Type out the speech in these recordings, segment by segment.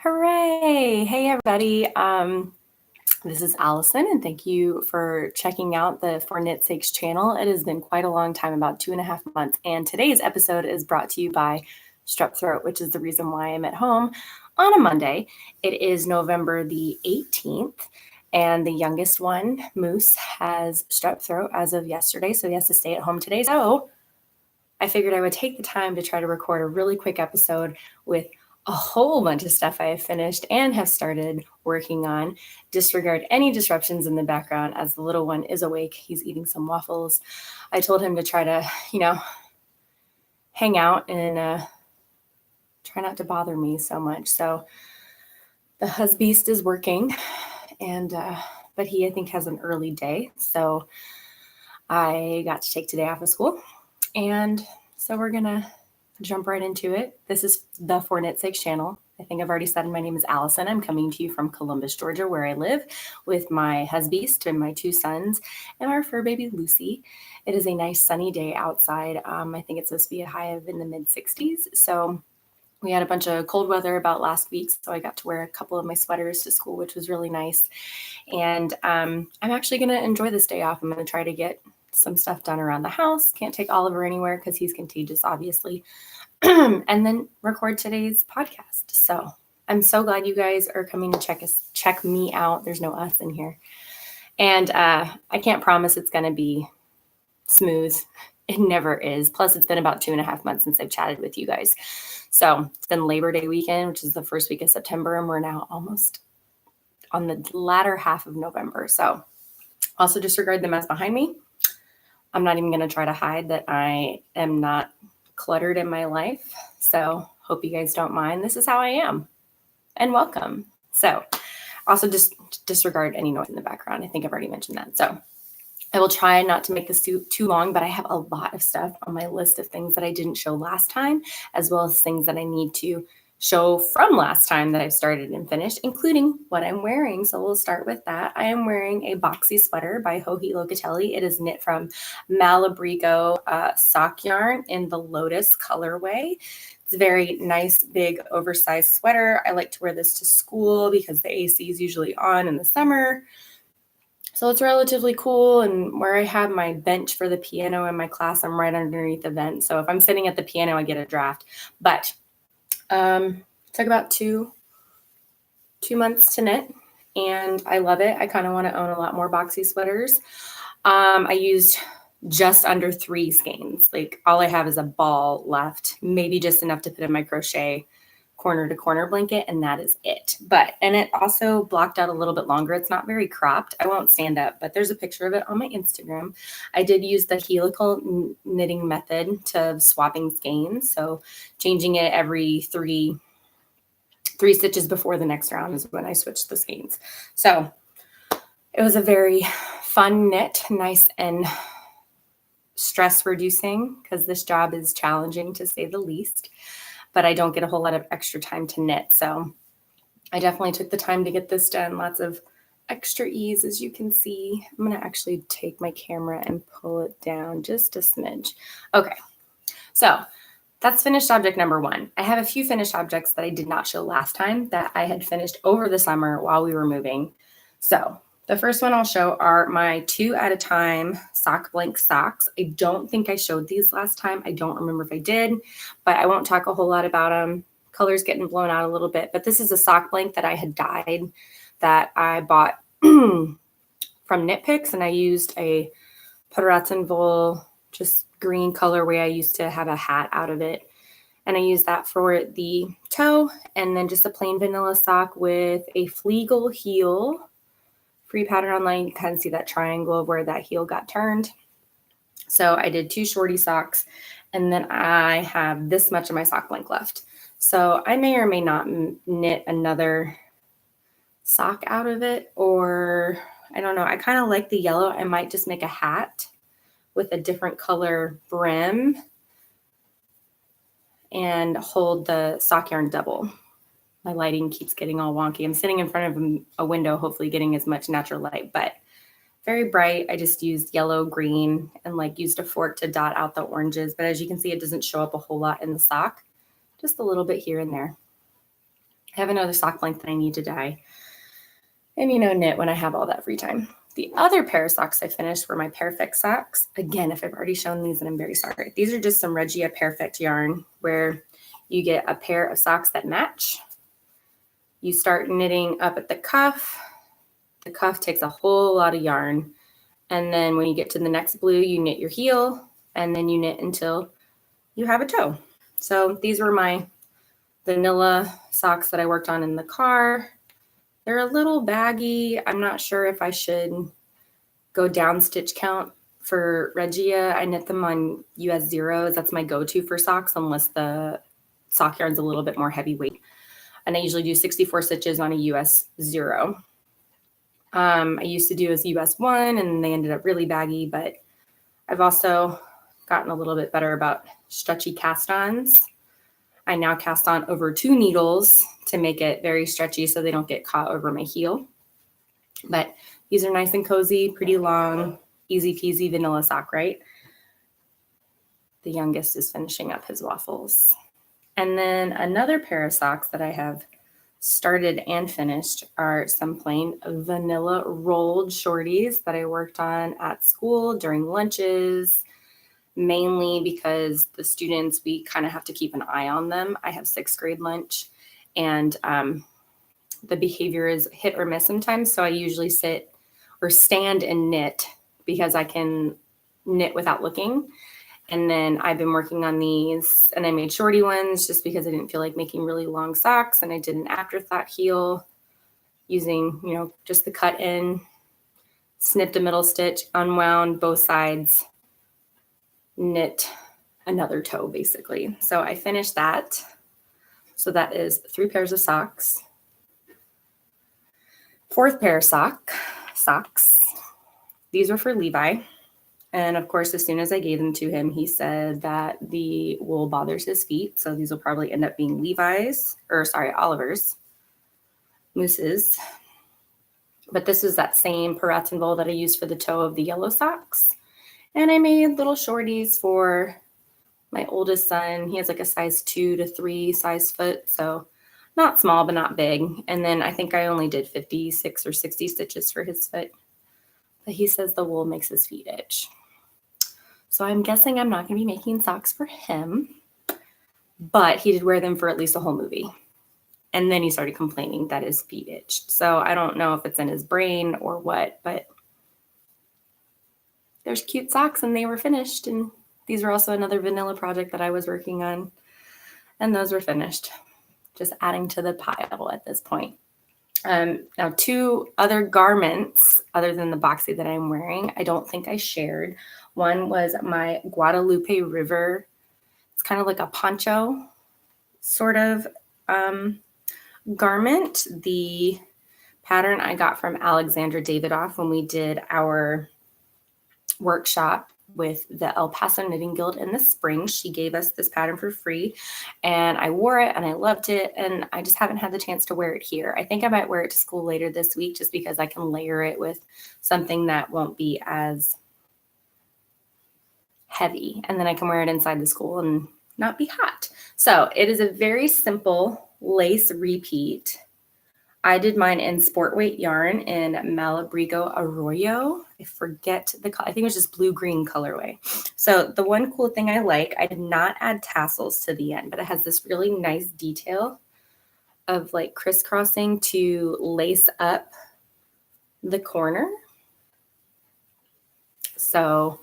Hooray! Hey, everybody. This is Allison, and thank you for checking out the For Knit Sakes channel. It has been quite a long time, about 2.5 months, and today's episode is brought to you by Strep Throat, which is the reason why I'm at home on a Monday. It is November the 18th, and the youngest one, Moose, has strep throat as of yesterday, so he has to stay at home today. So I figured I would take the time to try to record a really quick episode with a whole bunch of stuff I have finished and have started working on. Disregard any disruptions in the background as the little one is awake. He's eating some waffles. I told him to try to, hang out and try not to bother me so much. So the husbeast is working, and but he, I think, has an early day. So I got to take today off of school. And so we're going to jump right into it. This is the For Knit Sakes channel. I think I've already said my name is Allison. I'm coming to you from Columbus, Georgia, where I live with my husbeast and my 2 sons and our fur baby, Lucy. It is a nice sunny day outside. I think it's supposed to be a high of in the mid-60s. So we had a bunch of cold weather about last week, so I got to wear a couple of my sweaters to school, which was really nice. And I'm actually going to enjoy this day off. I'm going to try to get some stuff done around the house. Can't take Oliver anywhere because he's contagious, obviously. And then record today's podcast. So I'm so glad you guys are coming to check me out. There's no us in here. And I can't promise it's going to be smooth. It never is. Plus, it's been about 2.5 months since I've chatted with you guys. So it's been Labor Day weekend, which is the first week of September, and we're now almost on the latter half of November. So also disregard the mess behind me. I'm not even going to try to hide that I am not cluttered in my life. So hope you guys don't mind. This is how I am. And welcome. So also just disregard any noise in the background. I think I've already mentioned that. So I will try not to make this too long, but I have a lot of stuff on my list of things that I didn't show last time, as well as things that I need to show from last time that I've started and finished, including what I'm wearing. So we'll start with that. I am wearing a Boxy Sweater by Joji Locatelli. It is knit from Malabrigo sock yarn in the Lotus colorway. It's a very nice, big, oversized sweater. I like to wear this to school because the AC is usually on in the summer. So it's relatively cool, and where I have my bench for the piano in my class, I'm right underneath the vent. So if I'm sitting at the piano, I get a draft. But took about two months to knit, and I love it. I kind of want to own a lot more Boxy sweaters. I used just under 3 skeins. Like all I have is a ball left, maybe just enough to put in my crochet corner to corner blanket, and that is it. And it also blocked out a little bit longer. It's not very cropped. I won't stand up, but there's a picture of it on my Instagram. I did use the helical knitting method to swapping skeins. So changing it every three stitches before the next round is when I switched the skeins. So it was a very fun knit, nice and stress reducing, because this job is challenging to say the least. But I don't get a whole lot of extra time to knit. So I definitely took the time to get this done. Lots of extra ease, as you can see. I'm going to actually take my camera and pull it down just a smidge. Okay, so that's finished object number 1. I have a few finished objects that I did not show last time that I had finished over the summer while we were moving. So the first one I'll show are my 2 at a time sock blank socks. I don't think I showed these last time. I don't remember if I did, but I won't talk a whole lot about them. Color's getting blown out a little bit, but this is a sock blank that I had dyed that I bought from Knit Picks, and I used a Paratzenwool, just green colorway. I used to have a hat out of it, and I used that for the toe, and then just a plain vanilla sock with a Fleagle heel. Free pattern online, you can kind of see that triangle of where that heel got turned. So I did 2 shorty socks, and then I have this much of my sock blank left. So I may or may not knit another sock out of it, or I don't know. I kind of like the yellow. I might just make a hat with a different color brim and hold the sock yarn double. My lighting keeps getting all wonky. I'm sitting in front of a window, hopefully getting as much natural light, but very bright. I just used yellow, green, and used a fork to dot out the oranges. But as you can see, it doesn't show up a whole lot in the sock, just a little bit here and there. I have another sock blank that I need to dye. And, knit when I have all that free time. The other pair of socks I finished were my Pairfect Socks. Again, if I've already shown these, then I'm very sorry. These are just some Regia Pairfect yarn where you get a pair of socks that match. You start knitting up at the cuff. The cuff takes a whole lot of yarn. And then when you get to the next blue, you knit your heel, and then you knit until you have a toe. So these were my vanilla socks that I worked on in the car. They're a little baggy. I'm not sure if I should go down stitch count for Regia. I knit them on US zeros. That's my go-to for socks unless the sock yarn's a little bit more heavyweight. And I usually do 64 stitches on a US zero. I used to do as US 1 and they ended up really baggy, but I've also gotten a little bit better about stretchy cast-ons. I now cast on over 2 needles to make it very stretchy so they don't get caught over my heel. But these are nice and cozy, pretty long, easy peasy vanilla sock, right? The youngest is finishing up his waffles. And then another pair of socks that I have started and finished are some plain vanilla rolled shorties that I worked on at school during lunches, mainly because the students, we kind of have to keep an eye on them. I have 6th grade lunch, and the behavior is hit or miss sometimes. So I usually sit or stand and knit because I can knit without looking. And then I've been working on these, and I made shorty ones just because I didn't feel like making really long socks. And I did an afterthought heel using, just the cut in, snipped a middle stitch, unwound both sides, knit another toe basically. So I finished that. So that is 3 pairs of socks. 4th pair of socks. These were for Levi. And of course, as soon as I gave them to him, he said that the wool bothers his feet. So these will probably end up being Oliver's, Moose's. But this is that same Paraton wool that I used for the toe of the yellow socks. And I made little shorties for my oldest son. He has like a size 2 to 3 size foot. So not small, but not big. And then I think I only did 56 or 60 stitches for his foot. But he says the wool makes his feet itch. So I'm guessing I'm not going to be making socks for him. But he did wear them for at least a whole movie. And then he started complaining that his feet itched. So I don't know if it's in his brain or what, but there's cute socks and they were finished. And these were also another vanilla project that I was working on. And those were finished. Just adding to the pile at this point. Now 2 other garments other than the boxy that I'm wearing, I don't think I shared. One was my Guadalupe River. It's kind of like a poncho sort of garment. The pattern I got from Alexandra Davidoff when we did our workshop with the El Paso Knitting Guild in the spring. She gave us this pattern for free and I wore it and I loved it, and I just haven't had the chance to wear it here. I think I might wear it to school later this week just because I can layer it with something that won't be as heavy, and then I can wear it inside the school and not be hot. So it is a very simple lace repeat. I did mine in sport weight yarn in Malabrigo Arroyo. I forget the color. I think it was just blue-green colorway. So the one cool thing I like, I did not add tassels to the end, but it has this really nice detail of like crisscrossing to lace up the corner. So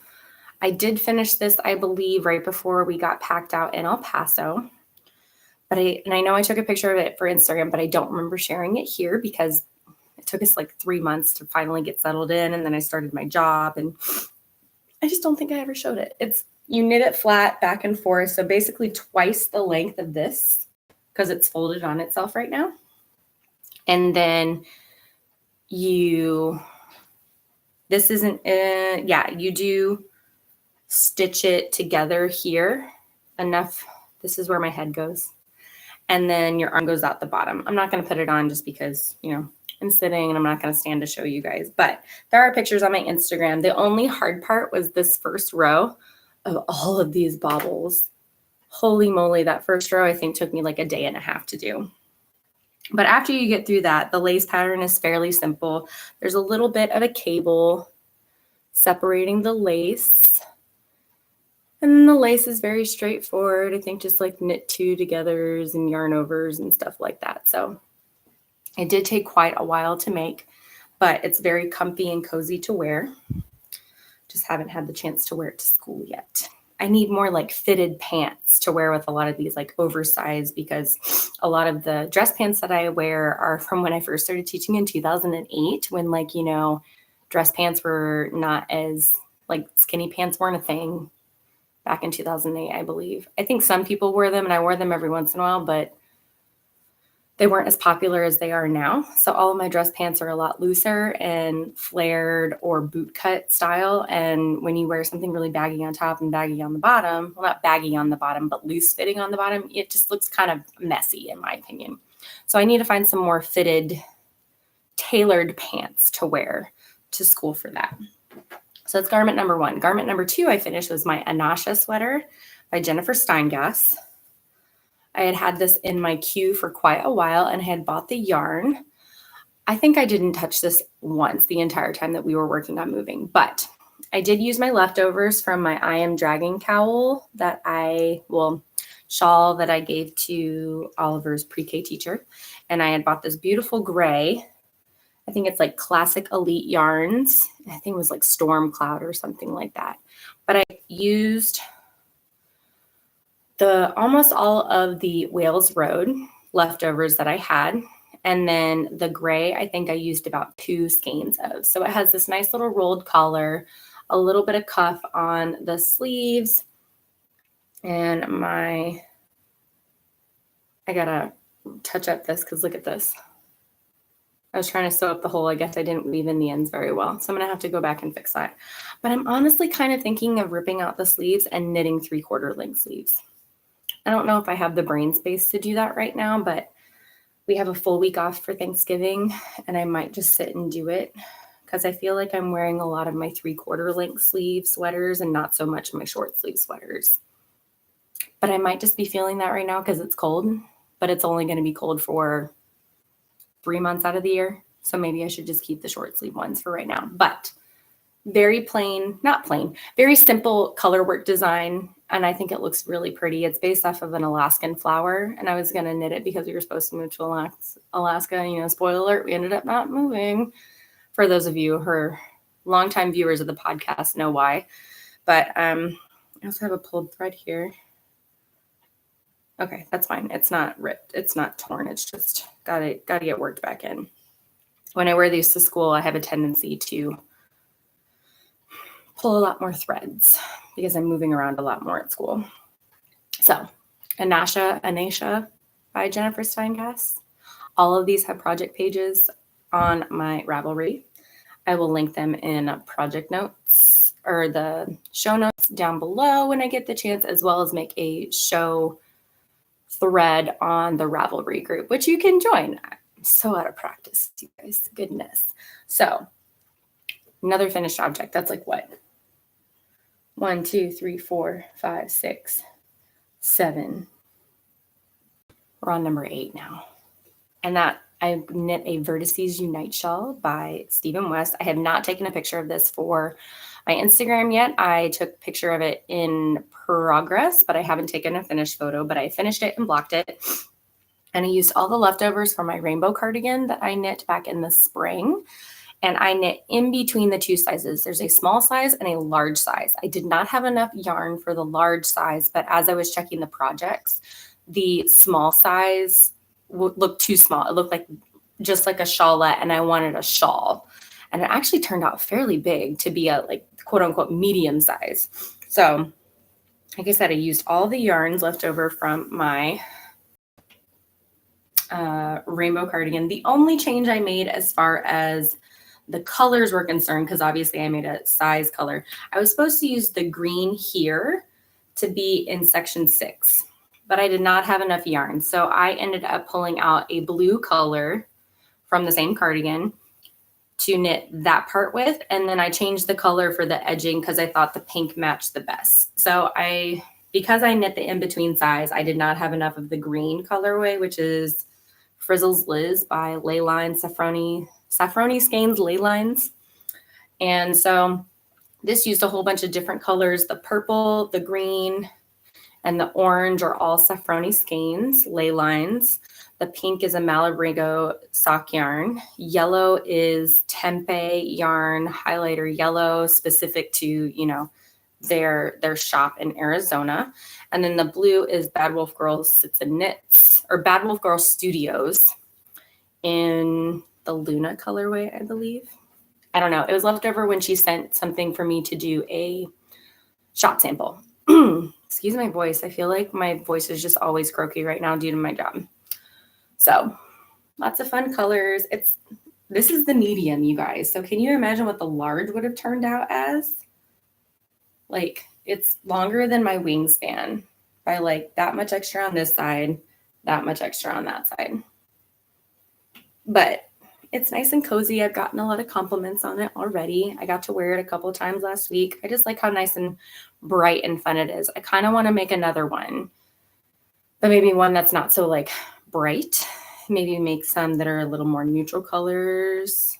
I did finish this, I believe, right before we got packed out in El Paso. But I know I took a picture of it for Instagram, but I don't remember sharing it here because it took us like 3 months to finally get settled in. And then I started my job and I just don't think I ever showed it. You knit it flat back and forth. So basically twice the length of this because it's folded on itself right now. And then you do stitch it together here enough. This is where my head goes. And then your arm goes out the bottom. I'm not going to put it on just because, I'm sitting and I'm not going to stand to show you guys. But there are pictures on my Instagram. The only hard part was this first row of all of these bobbles. Holy moly, that first row I think took me like a day and a half to do. But after you get through that, the lace pattern is fairly simple. There's a little bit of a cable separating the lace. And the lace is very straightforward. I think just like knit two togethers and yarn overs and stuff like that. So it did take quite a while to make, but it's very comfy and cozy to wear. Just haven't had the chance to wear it to school yet. I need more like fitted pants to wear with a lot of these like oversized, because a lot of the dress pants that I wear are from when I first started teaching in 2008, when like, you know, dress pants were not as like skinny pants weren't a thing back in 2008, I believe. I think some people wear them and I wear them every once in a while, but they weren't as popular as they are now. So all of my dress pants are a lot looser and flared or boot cut style. And when you wear something really baggy on top and baggy on the bottom, well, not baggy on the bottom, but loose fitting on the bottom, it just looks kind of messy in my opinion. So I need to find some more fitted, tailored pants to wear to school for that. So that's garment number one. Garment number two I finished was my Anaashah sweater by Jennifer Steingass. I had this in my queue for quite a while and had bought the yarn. I think I didn't touch this once the entire time that we were working on moving, but I did use my leftovers from my I Am Dragging cowl shawl that I gave to Oliver's pre-K teacher. And I had bought this beautiful gray. I think it's like Classic Elite Yarns. I think it was like Storm Cloud or something like that. But I used almost all of the Wales Road leftovers that I had. And then the gray, I think I used about 2 skeins of. So it has this nice little rolled collar, a little bit of cuff on the sleeves. And I gotta touch up this because look at this. I was trying to sew up the hole. I guess I didn't weave in the ends very well. So I'm gonna have to go back and fix that. But I'm honestly kind of thinking of ripping out the sleeves and knitting 3/4 length sleeves. I don't know if I have the brain space to do that right now, but we have a full week off for Thanksgiving and I might just sit and do it because I feel like I'm wearing a lot of my 3/4 length sleeve sweaters and not so much my short sleeve sweaters. But I might just be feeling that right now because it's cold, but it's only going to be cold for 3 months out of the year. So maybe I should just keep the short sleeve ones for right now. But very plain, not plain, very simple color work design. And I think it looks really pretty. It's based off of an Alaskan flower. And I was going to knit it because we were supposed to move to Alaska. And, you know, spoiler alert, we ended up not moving. For those of you who are longtime viewers of the podcast know why. But I also have a pulled thread here. Okay, that's fine. It's not ripped. It's not torn. It's just gotta get worked back in. When I wear these to school, I have a tendency to pull a lot more threads because I'm moving around a lot more at school. So, Anaashah by Jennifer Steingass. All of these have project pages on my Ravelry. I will link them in project notes or the show notes down below when I get the chance, as well as make a show thread on the Ravelry group, which you can join. I'm so out of practice, you guys. Goodness. So, another finished object. That's like what? 1, 2, 3, 4, 5, 6, 7. We're on number 8 now. And that I knit a Vertices Unite shawl by Stephen West. I have not taken a picture of this for my Instagram yet. I took a picture of it in progress, but I haven't taken a finished photo, but I finished it and blocked it. And I used all the leftovers for my rainbow cardigan that I knit back in the spring. And I knit in between the 2 sizes. There's a small size and a large size. I did not have enough yarn for the large size, but as I was checking the projects, the small size looked too small. It looked like just like a shawlette, and I wanted a shawl. And it actually turned out fairly big to be a like quote unquote medium size. So like I said, I used all the yarns left over from my rainbow cardigan. The only change I made as far as the colors were concerned, because obviously I made a size color, I was supposed to use the green here to be in section 6, but I did not have enough yarn. So I ended up pulling out a blue color from the same cardigan to knit that part with. And then I changed the color for the edging because I thought the pink matched the best. So because I knit the in-between size, I did not have enough of the green colorway, which is Frizzles Liz by Leyline Safroni Skeins Leylines. And so this used a whole bunch of different colors. The purple, the green, and the orange are all Safroni Skeins Leylines. The pink is a Malabrigo sock yarn. Yellow is Tempe yarn highlighter yellow, specific to, you know, their shop in Arizona. And then the blue is Bad Wolf Girls Sits and Knits, or Bad Wolf Girls Studios in the Luna colorway, I believe. I don't know. It was left over when she sent something for me to do a shop sample. Excuse my voice. I feel like my voice is just always croaky right now due to my job. So lots of fun colors. This is the medium, you guys. So can you imagine what the large would have turned out as? Like, it's longer than my wingspan by like that much extra on this side, that much extra on that side. But it's nice and cozy. I've gotten a lot of compliments on it already. I got to wear it a couple of times last week. I just like how nice and bright and fun it is. I kind of want to make another one, but maybe one that's not so like bright. Maybe make some that are a little more neutral colors.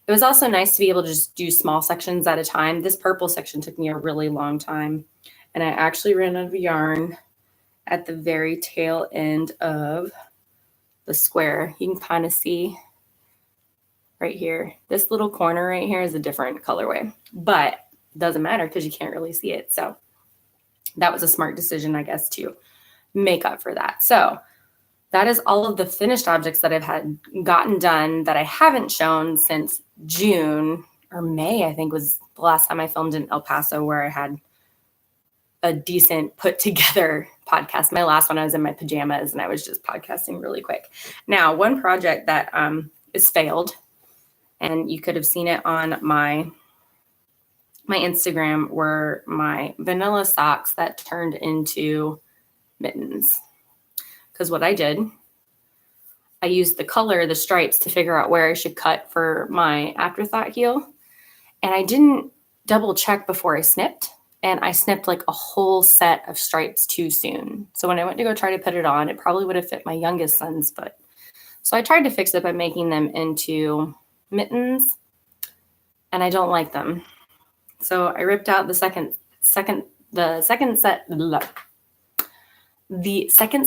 It was also nice to be able to just do small sections at a time. This purple section took me a really long time, and I actually ran out of yarn at the very tail end of the square. You can kind of see right here. This little corner right here is a different colorway, but it doesn't matter because you can't really see it. So that was a smart decision, I guess, to make up for that. So that is all of the finished objects that I've had gotten done that I haven't shown since June or May, I think was the last time I filmed in El Paso, where I had a decent put together podcast. My last one, I was in my pajamas and I was just podcasting really quick. Now, one project that is failed, and you could have seen it on my Instagram, were my vanilla socks that turned into mittens. Because what I did, I used the color, the stripes, to figure out where I should cut for my afterthought heel. And I didn't double check before I snipped. And I snipped like a whole set of stripes too soon. So when I went to go try to put it on, it probably would have fit my youngest son's foot. So I tried to fix it by making them into mittens, and I don't like them. So I ripped out the second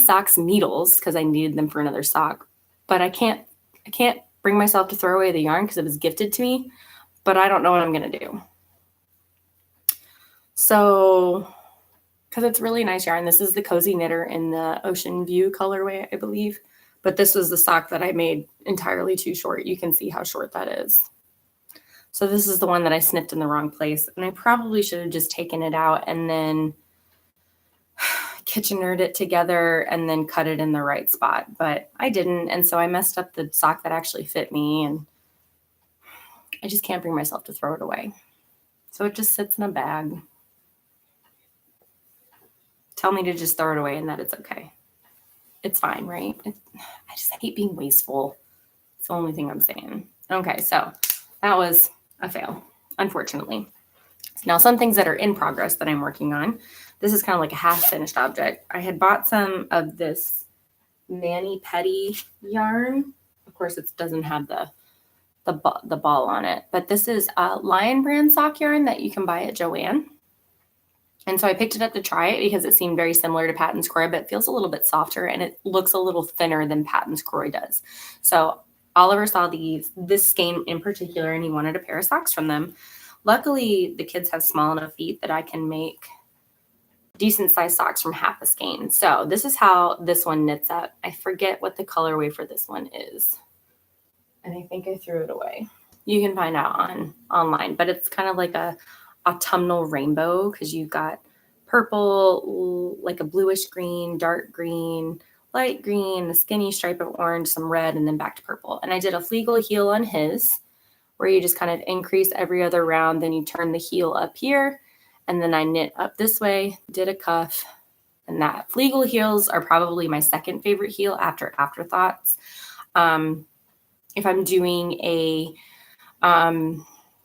sock's needles because I needed them for another sock. But I can't bring myself to throw away the yarn because it was gifted to me, but I don't know what I'm going to do. So, because it's really nice yarn. This is the Cozy Knitter in the Ocean View colorway, I believe. But this was the sock that I made entirely too short. You can see how short that is. So this is the one that I snipped in the wrong place. And I probably should have just taken it out and then kitchenered it together and then cut it in the right spot. But I didn't. And so I messed up the sock that actually fit me. And I just can't bring myself to throw it away. So it just sits in a bag. Tell me to just throw it away and that it's okay. It's fine, right? I just hate being wasteful. It's the only thing I'm saying. Okay, so that was a fail, unfortunately. Now, some things that are in progress that I'm working on. This is kind of like a half-finished object. I had bought some of this Mani Petty yarn. Of course, it doesn't have the ball on it, but this is a Lion brand sock yarn that you can buy at Joann. And so I picked it up to try it because it seemed very similar to Patton's Croy, but it feels a little bit softer and it looks a little thinner than Patton's Croy does. So Oliver saw this skein in particular, and he wanted a pair of socks from them. Luckily, the kids have small enough feet that I can make decent sized socks from half a skein. So this is how this one knits up. I forget what the colorway for this one is, and I think I threw it away. You can find out online, but it's kind of like a autumnal rainbow because you've got purple, like a bluish green, dark green, light green, a skinny stripe of orange, some red, and then back to purple. And I did a Fleagle heel on his, where you just kind of increase every other round. Then you turn the heel up here, and then I knit up this way, did a cuff, and that. Fleagle heels are probably my second favorite heel after Afterthoughts. If I'm doing a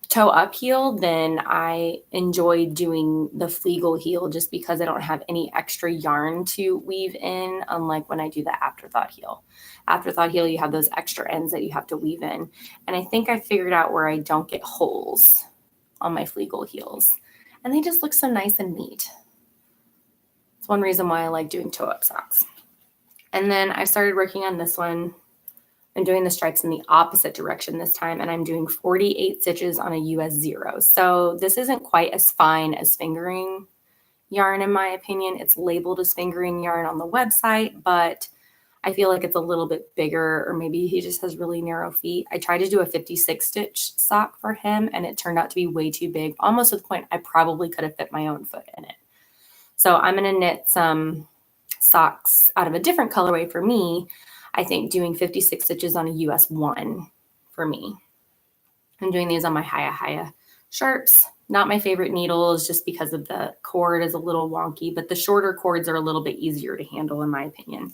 toe up heel, then I enjoy doing the Fleagle heel just because I don't have any extra yarn to weave in, unlike when I do the afterthought heel. Afterthought heel, you have those extra ends that you have to weave in. And I think I figured out where I don't get holes on my Fleagle heels. And they just look so nice and neat. It's one reason why I like doing toe up socks. And then I started working on this one. I'm doing the stripes in the opposite direction this time, and I'm doing 48 stitches on a US 0. So this isn't quite as fine as fingering yarn, in my opinion. It's labeled as fingering yarn on the website, but I feel like it's a little bit bigger, or maybe he just has really narrow feet. I tried to do a 56 stitch sock for him, and it turned out to be way too big, almost to the point I probably could have fit my own foot in it. So I'm going to knit some socks out of a different colorway for me. I think doing 56 stitches on a US 1 for me. I'm doing these on my Haya sharps. Not my favorite needles just because of the cord is a little wonky, but the shorter cords are a little bit easier to handle in my opinion.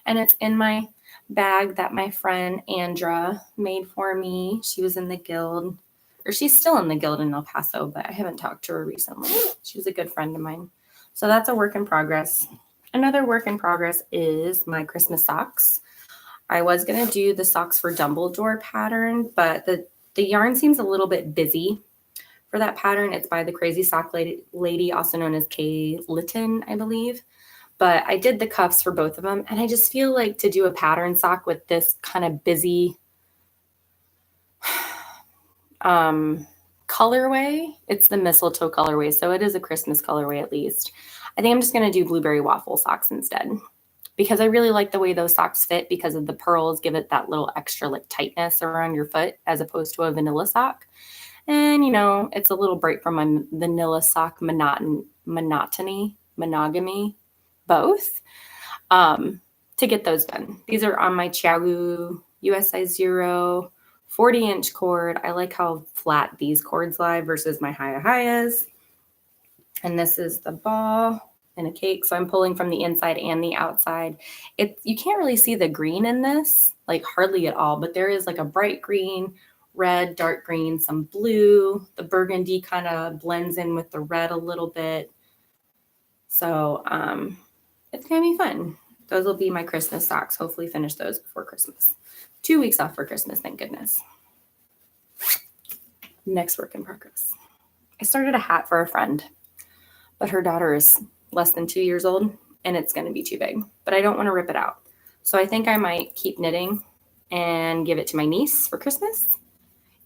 And it's in my bag that my friend Andra made for me. She was in the guild, or she's still in the guild in El Paso, but I haven't talked to her recently. She was a good friend of mine. So that's a work in progress. Another work in progress is my Christmas socks. I was going to do the socks for Dumbledore pattern, but the yarn seems a little bit busy for that pattern. It's by the Crazy Sock Lady, also known as Kay Litton, I believe. But I did the cuffs for both of them, and I just feel like to do a pattern sock with this kind of busy colorway, it's the mistletoe colorway, so it is a Christmas colorway at least. I think I'm just going to do blueberry waffle socks instead, because I really like the way those socks fit because of the pearls give it that little extra like tightness around your foot as opposed to a vanilla sock. And, you know, it's a little break from my vanilla sock monogamy, both, to get those done. These are on my Chiagu US size 0, 40-inch cord. I like how flat these cords lie versus my Hayas. And this is the ball and a cake. So I'm pulling from the inside and the outside. You can't really see the green in this, like hardly at all, but there is like a bright green, red, dark green, some blue. The burgundy kind of blends in with the red a little bit. So it's going to be fun. Those will be my Christmas socks. Hopefully finish those before Christmas. 2 weeks off for Christmas, thank goodness. Next work in progress. I started a hat for a friend, but her daughter is less than 2 years old and it's going to be too big, but I don't want to rip it out. So I think I might keep knitting and give it to my niece for Christmas.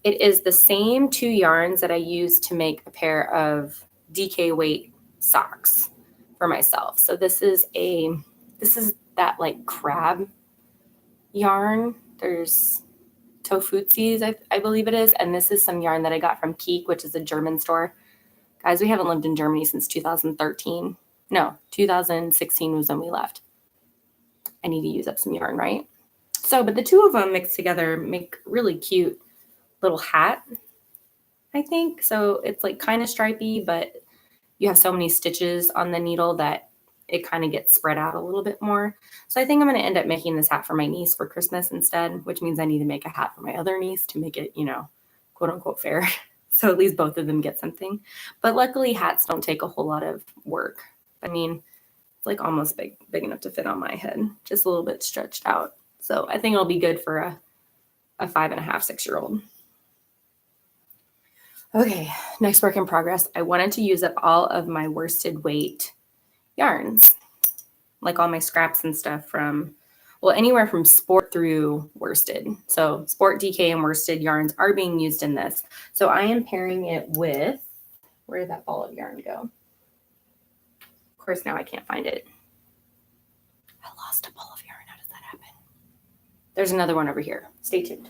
It is the same 2 yarns that I used to make a pair of DK weight socks for myself. So this is that like crab yarn. There's Tofutsis, I believe it is. And this is some yarn that I got from Keek, which is a German store. Guys, we haven't lived in Germany since 2013. No, 2016 was when we left. I need to use up some yarn, right? So, but the two of them mixed together make really cute little hat, I think. So it's like kind of stripy, but you have so many stitches on the needle that it kind of gets spread out a little bit more. So I think I'm going to end up making this hat for my niece for Christmas instead, which means I need to make a hat for my other niece to make it, you know, quote unquote fair. So at least both of them get something. But luckily hats don't take a whole lot of work. I mean, it's like almost big enough to fit on my head, just a little bit stretched out. So I think it'll be good for a 5.5, 6-year-old. Okay, next work in progress. I wanted to use up all of my worsted weight yarns, like all my scraps and stuff from, well, anywhere from sport through worsted. So sport, DK, and worsted yarns are being used in this. So I am pairing it with, where did that ball of yarn go? Of course, now I can't find it. I lost a ball of yarn. How does that happen? There's another one over here. Stay tuned.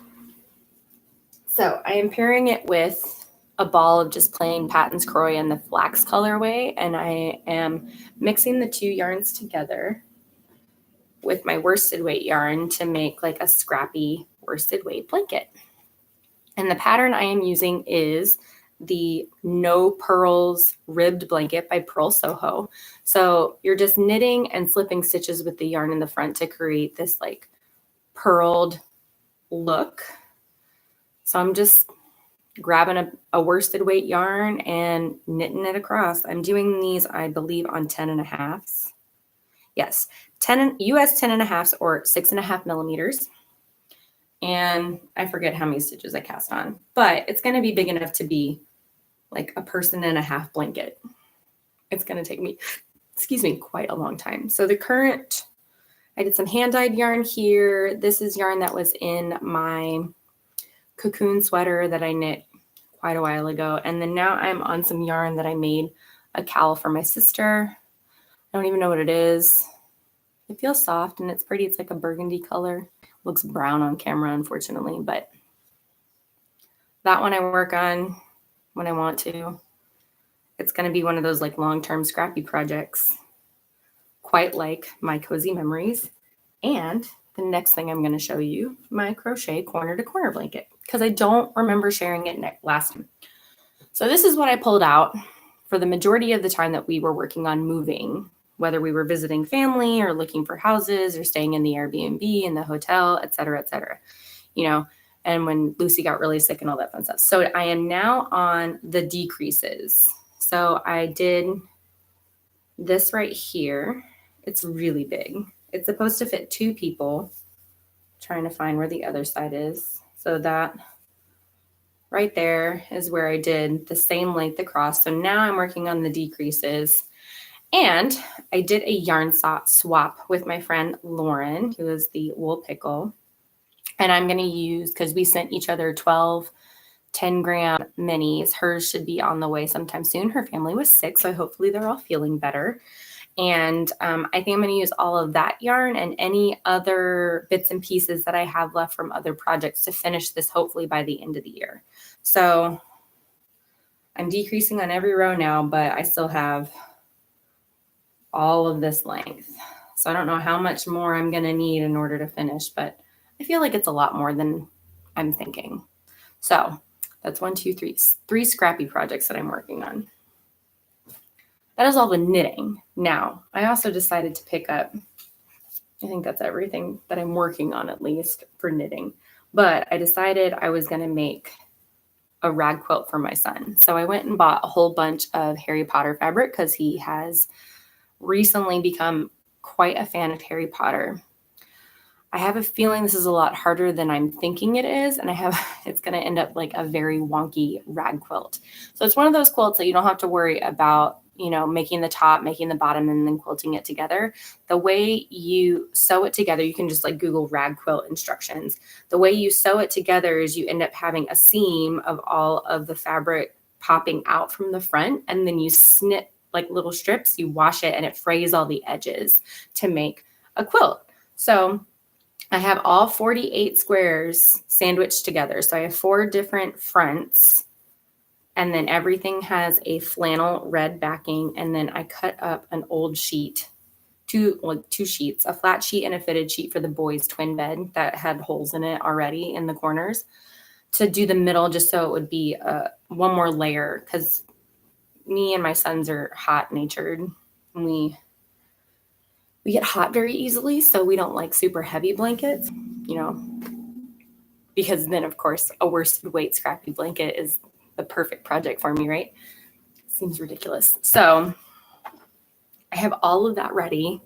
So I am pairing it with a ball of just plain Patton's Croy in the flax colorway, and I am mixing the 2 yarns together with my worsted weight yarn to make like a scrappy worsted weight blanket. And the pattern I am using is the No Purls Ribbed Blanket by Purl Soho. So you're just knitting and slipping stitches with the yarn in the front to create this like purled look. So I'm just grabbing a worsted weight yarn and knitting it across. I'm doing these, I believe, on 10.5s. Yes, US 10.5s or 6.5 millimeters. And I forget how many stitches I cast on, but it's going to be big enough to be like a person and a half blanket. It's going to take me, excuse me, quite a long time. So the current, I did some hand-dyed yarn here. This is yarn that was in my cocoon sweater that I knit quite a while ago. And then now I'm on some yarn that I made a cowl for my sister. I don't even know what it is. It feels soft and it's pretty. It's like a burgundy color. Looks brown on camera, unfortunately, but that one I work on when I want to. It's going to be one of those like long-term scrappy projects, quite like my cozy memories. And the next thing I'm going to show you, my crochet corner to corner blanket, because I don't remember sharing it last time. So this is what I pulled out for the majority of the time that we were working on moving, whether we were visiting family or looking for houses or staying in the Airbnb, in the hotel, et cetera, and when Lucy got really sick and all that fun stuff. So I am now on the decreases. So I did this right here. It's really big. It's supposed to fit 2 people. Trying to find where the other side is. So that right there is where I did the same length across. So now I'm working on the decreases. And I did a yarn swap with my friend Lauren, who is the Wool Pickle. And I'm going to use, because we sent each other 12 10-gram minis. Hers should be on the way sometime soon. Her family was sick, so hopefully they're all feeling better. And I think I'm going to use all of that yarn and any other bits and pieces that I have left from other projects to finish this hopefully by the end of the year. So I'm decreasing on every row now, but I still have all of this length. So I don't know how much more I'm going to need in order to finish, but I feel like it's a lot more than I'm thinking. So that's 1, 2, 3 scrappy projects that I'm working on. That is all the knitting. Now, I also decided to pick up, I think that's everything that I'm working on at least for knitting, but I decided I was going to make a rag quilt for my son. So I went and bought a whole bunch of Harry Potter fabric because he has recently become quite a fan of Harry Potter. I have a feeling this is a lot harder than I'm thinking it is, and it's going to end up like a very wonky rag quilt. So it's one of those quilts that you don't have to worry about, making the top, making the bottom, and then quilting it together. The way you sew it together, you can just like Google rag quilt instructions. The way you sew it together is you end up having a seam of all of the fabric popping out from the front, and then you snip like little strips, you wash it, and it frays all the edges to make a quilt. So I have all 48 squares sandwiched together. So I have 4 different fronts, and then everything has a flannel red backing. And then I cut up an old sheet, 2 sheets, a flat sheet and a fitted sheet for the boys' twin bed that had holes in it already in the corners to do the middle, just so it would be one more layer, because me and my sons are hot natured. We get hot very easily, so we don't like super heavy blankets, because then, of course, a worsted weight scrappy blanket is the perfect project for me, right? Seems ridiculous. So I have all of that ready,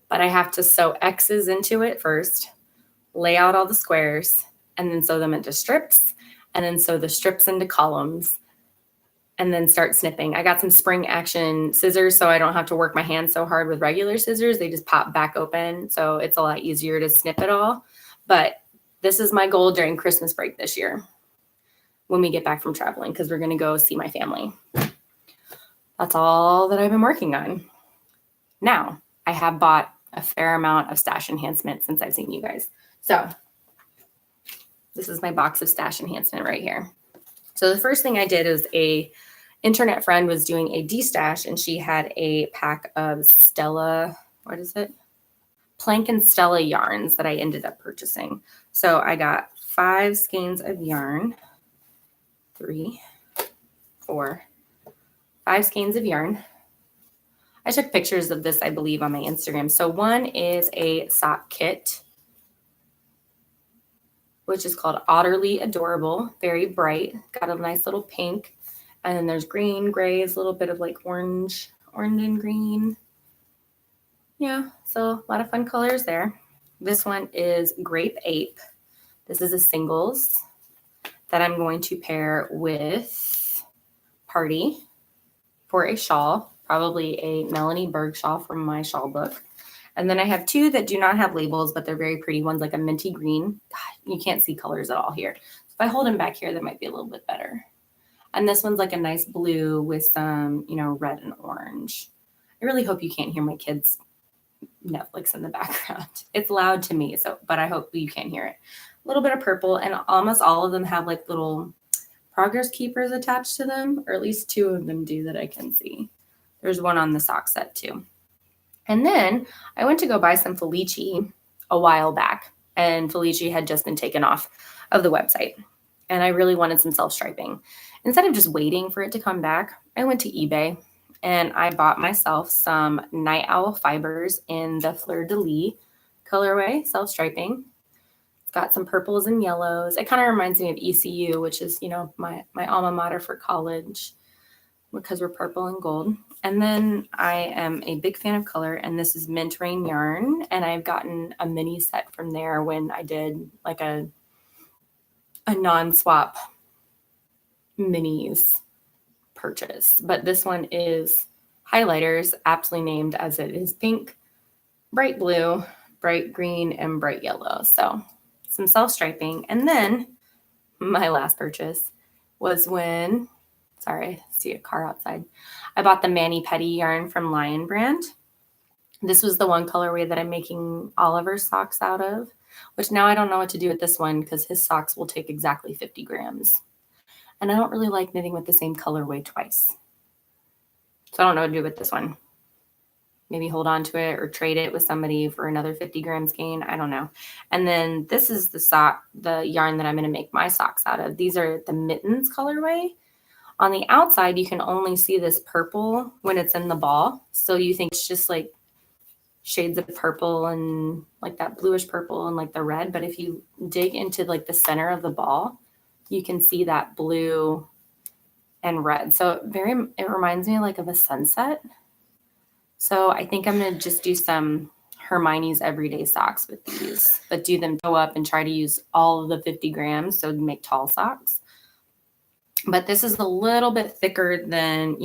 but I have to sew X's into it first, lay out all the squares, and then sew them into strips, and then sew the strips into columns, and then start snipping. I got some spring action scissors, so I don't have to work my hands so hard with regular scissors. They just pop back open, so it's a lot easier to snip it all. But this is my goal during Christmas break this year when we get back from traveling, because we're going to go see my family. That's all that I've been working on. Now, I have bought a fair amount of stash enhancement since I've seen you guys. So this is my box of stash enhancement right here. So the first thing I did is a internet friend was doing a destash, and she had a pack of Stella, what is it? Plank and Stella yarns that I ended up purchasing. So I got 5 skeins of yarn, 3, 4, 5 skeins of yarn. I took pictures of this, I believe, on my Instagram. So one is a sock kit. which is called Otterly Adorable. Very bright. Got a nice little pink. And then there's green, grays, a little bit of like orange and green. Yeah, so a lot of fun colors there. This one is Grape Ape. This is a singles that I'm going to pair with Party for a shawl, probably a Melanie Berg shawl from my shawl book. And then I have two that do not have labels, but they're very pretty ones, like a minty green. God, you can't see colors at all here. So if I hold them back here, that might be a little bit better. And this one's like a nice blue with some, red and orange. I really hope you can't hear my kids' Netflix in the background. It's loud to me, but I hope you can't hear it. A little bit of purple, and almost all of them have like little progress keepers attached to them, or at least two of them do that I can see. There's one on the sock set too. And then I went to go buy some Felici a while back, and Felici had just been taken off of the website. And I really wanted some self-striping. Instead of just waiting for it to come back, I went to eBay and I bought myself some Night Owl fibers in the Fleur de Lis colorway, self-striping. It's got some purples and yellows. It kind of reminds me of ECU, which is, my alma mater for college, because we're purple and gold. And then I am a big fan of color, and this is Mint Rain yarn, and I've gotten a mini set from there when I did like a non-swap minis purchase. But this one is highlighters, aptly named as it is pink, bright blue, bright green, and bright yellow. So some self-striping. And then my last purchase was when, sorry, I see a car outside. I bought the Mani Pedi yarn from Lion Brand. This was the one colorway that I'm making Oliver's socks out of, which now I don't know what to do with this one because his socks will take exactly 50 grams. And I don't really like knitting with the same colorway twice. So I don't know what to do with this one. Maybe hold on to it or trade it with somebody for another 50 grams gain. I don't know. And then this is the yarn that I'm going to make my socks out of. These are the Mittens colorway. On the outside, you can only see this purple when it's in the ball. So you think it's just like shades of purple and like that bluish purple and like the red. But if you dig into like the center of the ball, you can see that blue and red. So it reminds me like of a sunset. So I think I'm going to just do some Hermione's everyday socks with these, but do them go up and try to use all of the 50 grams. So make tall socks. But this is a little bit thicker than,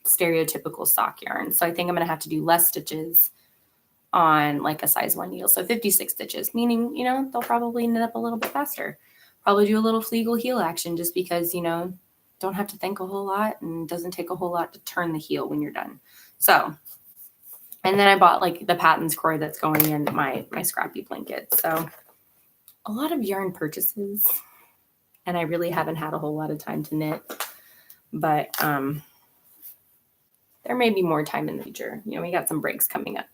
stereotypical sock yarn. So I think I'm going to have to do less stitches on like a size 1 needle. So 56 stitches, meaning, they'll probably knit up a little bit faster. Probably do a little Flegel heel action just because, don't have to think a whole lot and doesn't take a whole lot to turn the heel when you're done. So, and then I bought like the Patton's Croy that's going in my scrappy blanket. So a lot of yarn purchases, and I really haven't had a whole lot of time to knit, but there may be more time in the future. We got some breaks coming up.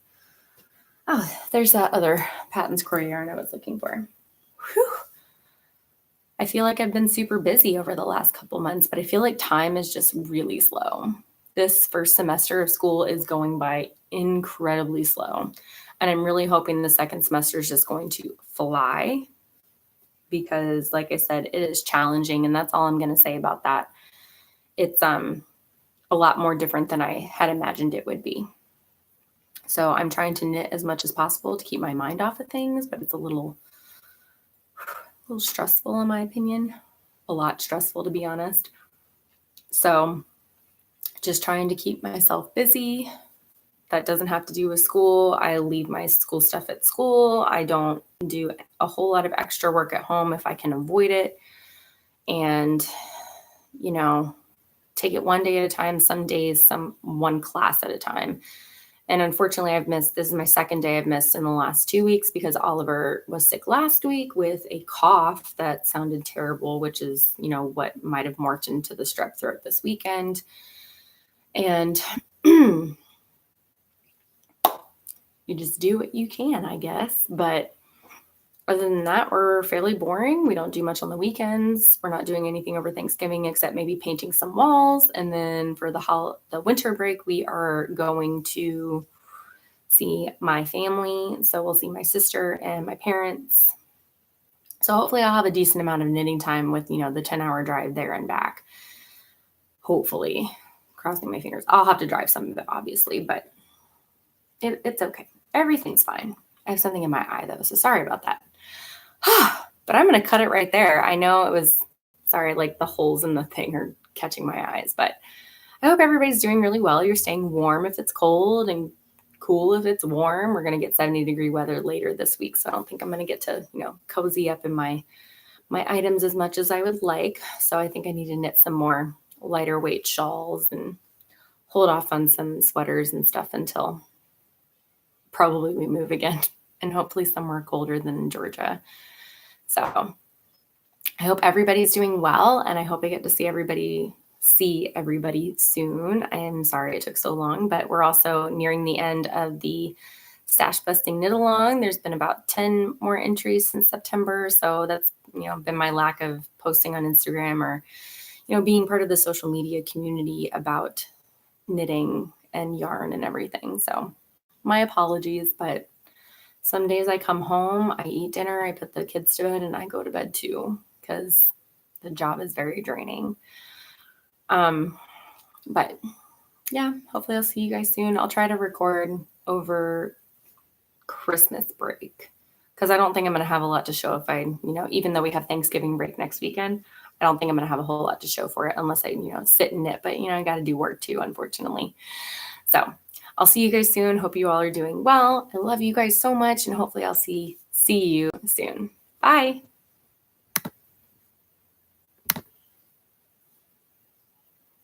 Oh, there's that other Patton's Croy yarn I was looking for. Whew. I feel like I've been super busy over the last couple months, but I feel like time is just really slow. This first semester of school is going by incredibly slow. And I'm really hoping the second semester is just going to fly because, like I said, it is challenging. And that's all I'm going to say about that. It's a lot more different than I had imagined it would be. So I'm trying to knit as much as possible to keep my mind off of things, but it's a little stressful in my opinion. A lot stressful, to be honest. So just trying to keep myself busy. That doesn't have to do with school. I leave my school stuff at school. I don't do a whole lot of extra work at home if I can avoid it. And, take it one day at a time, some days, one class at a time. And unfortunately, this is my second day I've missed in the last 2 weeks because Oliver was sick last week with a cough that sounded terrible, which is, what might have morphed into the strep throat this weekend. And you just do what you can, I guess. But other than that, we're fairly boring. We don't do much on the weekends. We're not doing anything over Thanksgiving except maybe painting some walls. And then for the winter break, we are going to see my family. So we'll see my sister and my parents. So hopefully I'll have a decent amount of knitting time with, the 10-hour drive there and back. Hopefully, crossing my fingers. I'll have to drive some of it, obviously, but it's okay. Everything's fine. I have something in my eye, though, so sorry about that. But I'm going to cut it right there. I know it was, sorry, like the holes in the thing are catching my eyes, but I hope everybody's doing really well. You're staying warm if it's cold and cool if it's warm. We're going to get 70-degree weather later this week, so I don't think I'm going to get to, cozy up in my items as much as I would like. So I think I need to knit some more lighter weight shawls and hold off on some sweaters and stuff until probably we move again, and hopefully somewhere colder than Georgia. So I hope everybody's doing well, and I hope I get to see everybody soon. I am sorry it took so long, but we're also nearing the end of the Stash Busting Knit Along. There's been about 10 more entries since September, so that's been my lack of posting on Instagram or being part of the social media community about knitting and yarn and everything. So my apologies, but some days I come home, I eat dinner, I put the kids to bed, and I go to bed too, because the job is very draining. But yeah, hopefully I'll see you guys soon. I'll try to record over Christmas break, because I don't think I'm going to have a lot to show if I, even though we have Thanksgiving break next weekend, I don't think I'm going to have a whole lot to show for it unless I, sit and knit. But, I got to do work too, unfortunately. So I'll see you guys soon. Hope you all are doing well. I love you guys so much, and hopefully I'll see you soon. Bye.